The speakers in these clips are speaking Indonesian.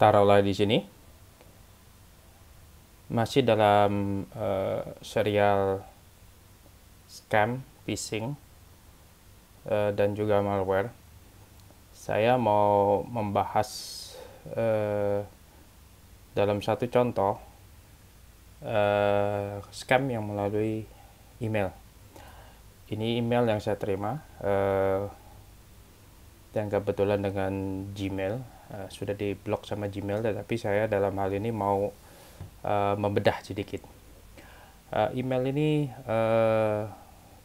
taruhlah di sini masih dalam serial scam, phishing, dan juga malware. Saya mau membahas dalam satu contoh scam yang melalui email. Ini email yang saya terima dan kebetulan dengan Gmail, sudah diblok sama Gmail, tetapi saya dalam hal ini mau membedah sedikit. Email ini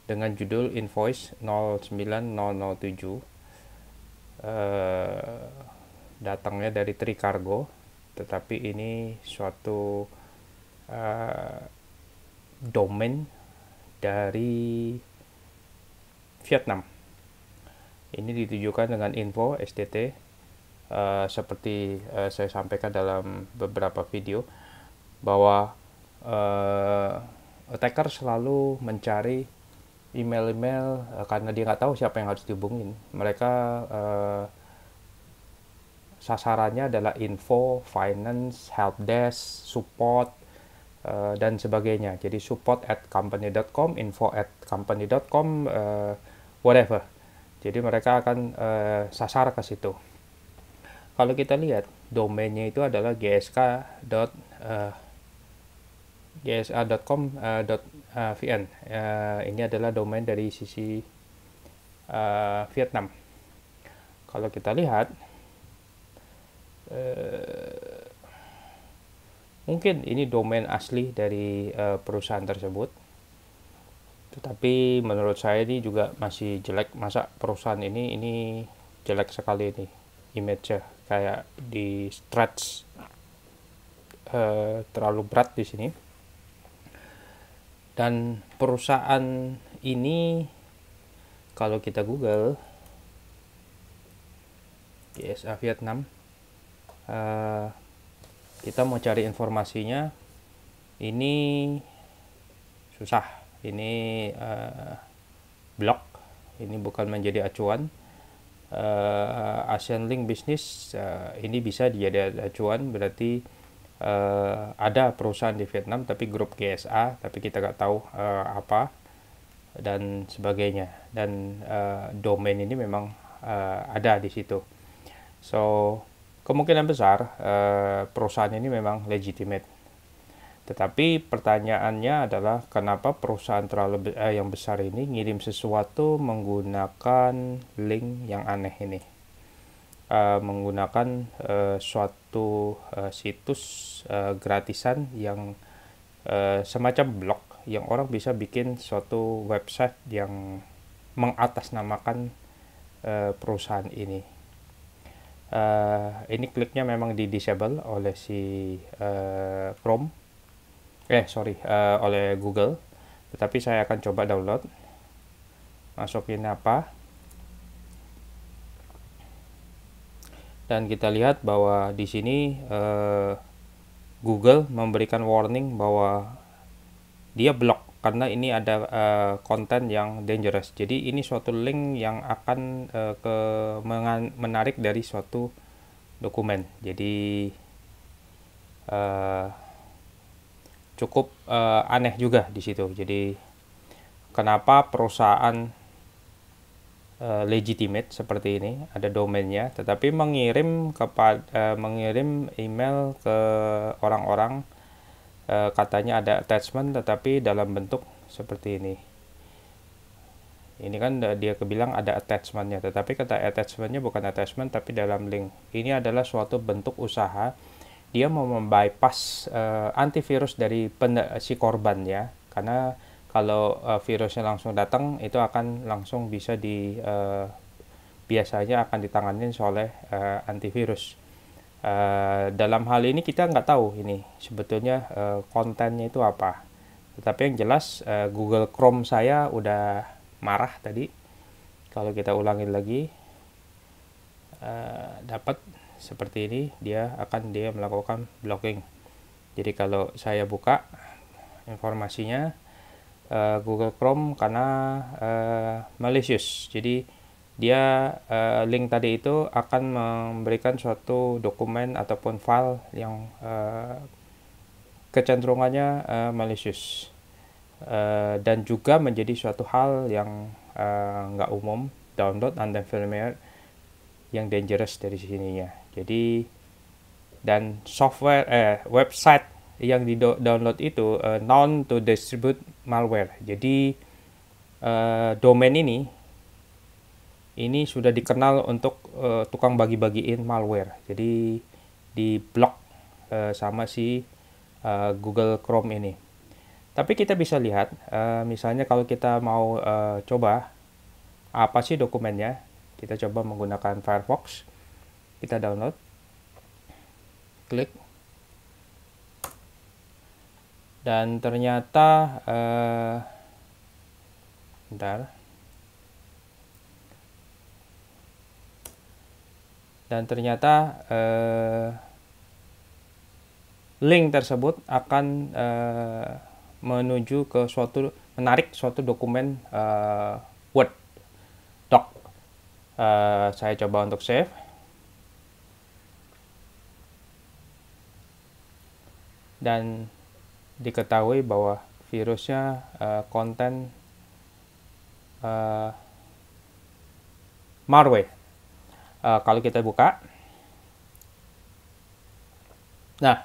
dengan judul invoice 09007, datangnya dari Tricargo, tetapi ini suatu domain dari Vietnam. Ini ditujukan dengan info STT, seperti saya sampaikan dalam beberapa video, bahwa attacker selalu mencari email-email karena dia nggak tahu siapa yang harus dihubungin. Mereka sasarannya adalah info, finance, helpdesk, support, dan sebagainya. Jadi support at company.com, info at company.com, whatever. Jadi mereka akan sasar ke situ. Kalau kita lihat domainnya itu adalah gsa.com.vn. Ini adalah domain dari sisi Vietnam. Kalau kita lihat, mungkin ini domain asli dari perusahaan tersebut, tetapi menurut saya ini juga masih jelek. Masa perusahaan ini jelek sekali ini image-nya, kayak di stretch terlalu berat di sini. Dan perusahaan ini kalau kita Google GSA Vietnam, kita mau cari informasinya ini susah. Ini blog, ini bukan menjadi acuan. Asian Link Business, ini bisa dijadi acuan, berarti ada perusahaan di Vietnam tapi grup GSA, tapi kita nggak tahu apa dan sebagainya. Dan domain ini memang ada di situ. So kemungkinan besar perusahaan ini memang legitimate. Tetapi pertanyaannya adalah kenapa perusahaan yang besar ini ngirim sesuatu menggunakan link yang aneh ini, menggunakan suatu situs gratisan yang semacam blog, yang orang bisa bikin suatu website yang mengatasnamakan perusahaan ini. Ini kliknya memang di disable oleh si Chrome, oleh Google, tetapi saya akan coba download. Masukin apa, dan kita lihat bahwa di sini Google memberikan warning bahwa dia blok karena ini ada konten yang dangerous. Jadi ini suatu link yang akan menarik dari suatu dokumen. Jadi cukup aneh juga di situ. Jadi kenapa perusahaan legitimate seperti ini, ada domainnya, tetapi mengirim email ke orang-orang, katanya ada attachment, tetapi dalam bentuk seperti ini. Ini kan dia bilang ada attachmentnya, tetapi kata attachmentnya bukan attachment tapi dalam link. Ini adalah suatu bentuk usaha dia mau membypass antivirus dari si korban, ya, karena kalau virusnya langsung datang itu akan langsung bisa biasanya akan ditangani oleh antivirus. Dalam hal ini kita nggak tahu ini sebetulnya kontennya itu apa, tetapi yang jelas Google Chrome saya udah marah tadi. Kalau kita ulangin lagi, dapat seperti ini, dia melakukan blocking. Jadi kalau saya buka informasinya, Google Chrome karena malicious, jadi dia link tadi itu akan memberikan suatu dokumen ataupun file yang kecenderungannya malicious, dan juga menjadi suatu hal yang nggak umum, download unfamiliar yang dangerous dari sininya. Jadi dan website yang di download itu known to distribute malware. Jadi domain ini sudah dikenal untuk tukang bagi-bagiin malware. Jadi di blok sama si Google Chrome ini. Tapi kita bisa lihat, misalnya kalau kita mau coba apa sih dokumennya, kita coba menggunakan Firefox, kita download, klik, dan ternyata link tersebut akan menarik suatu dokumen Word doc. Saya coba untuk save. Dan diketahui bahwa virusnya konten malware. Kalau kita buka, nah,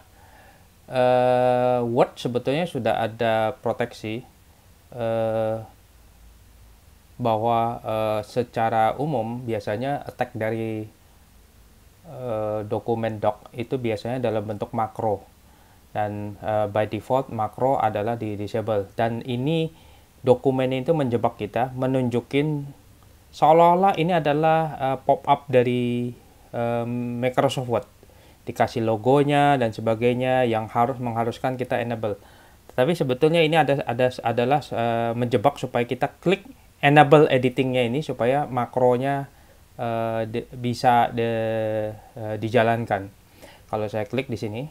Word sebetulnya sudah ada proteksi bahwa secara umum biasanya attack dari dokumen doc itu biasanya dalam bentuk makro, dan by default makro adalah di disable, dan ini dokumen itu menjebak kita, menunjukin seolah-olah ini adalah pop-up dari Microsoft Word, dikasih logonya dan sebagainya yang mengharuskan kita enable. Tapi sebetulnya ini adalah menjebak supaya kita klik enable editingnya ini supaya makronya bisa dijalankan. Kalau saya klik di sini,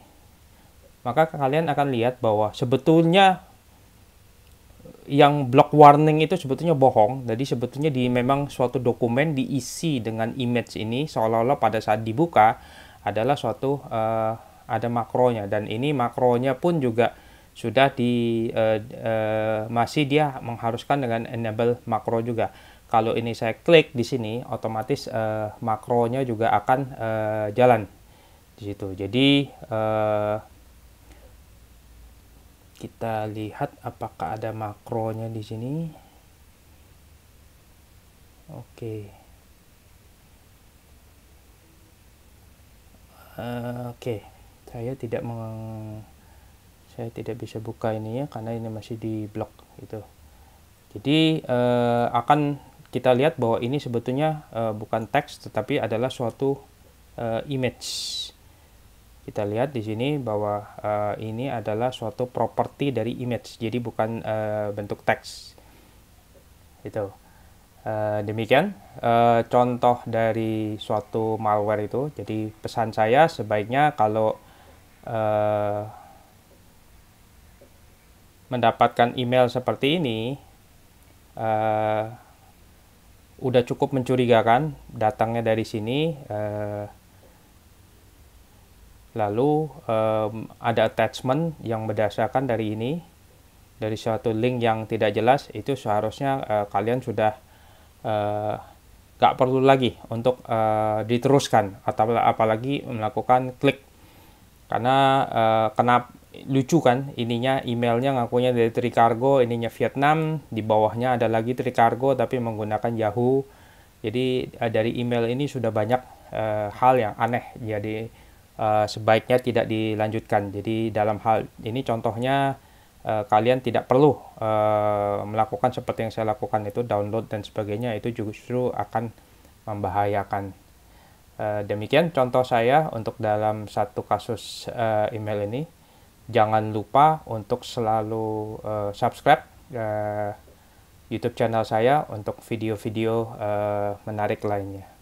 maka kalian akan lihat bahwa sebetulnya yang block warning itu sebetulnya bohong. Jadi sebetulnya memang suatu dokumen diisi dengan image ini seolah-olah pada saat dibuka adalah suatu ada makronya, dan ini makronya pun juga sudah masih dia mengharuskan dengan enable makro juga. Kalau ini saya klik di sini, otomatis makronya juga akan jalan di situ. Jadi kita lihat apakah ada makronya di sini. Oke. Saya tidak bisa buka ini ya, karena ini masih di blok gitu. Jadi akan kita lihat bahwa ini sebetulnya bukan teks, tetapi adalah suatu image. Kita lihat di sini bahwa ini adalah suatu properti dari image, jadi bukan bentuk teks. Itu. Demikian contoh dari suatu malware itu. Jadi pesan saya sebaiknya kalau mendapatkan email seperti ini, udah cukup mencurigakan datangnya dari sini. Lalu ada attachment yang berdasarkan dari ini, dari suatu link yang tidak jelas, itu seharusnya kalian sudah gak perlu lagi untuk diteruskan atau apalagi melakukan klik, karena kenapa lucu kan, ininya emailnya ngakunya dari Tricargo, ininya Vietnam, di bawahnya ada lagi Tricargo tapi menggunakan Yahoo. Jadi dari email ini sudah banyak hal yang aneh, jadi sebaiknya tidak dilanjutkan. Jadi dalam hal ini contohnya kalian tidak perlu melakukan seperti yang saya lakukan, itu download dan sebagainya, itu justru akan membahayakan. Demikian contoh saya untuk dalam satu kasus email ini. Jangan lupa untuk selalu subscribe YouTube channel saya untuk video-video menarik lainnya.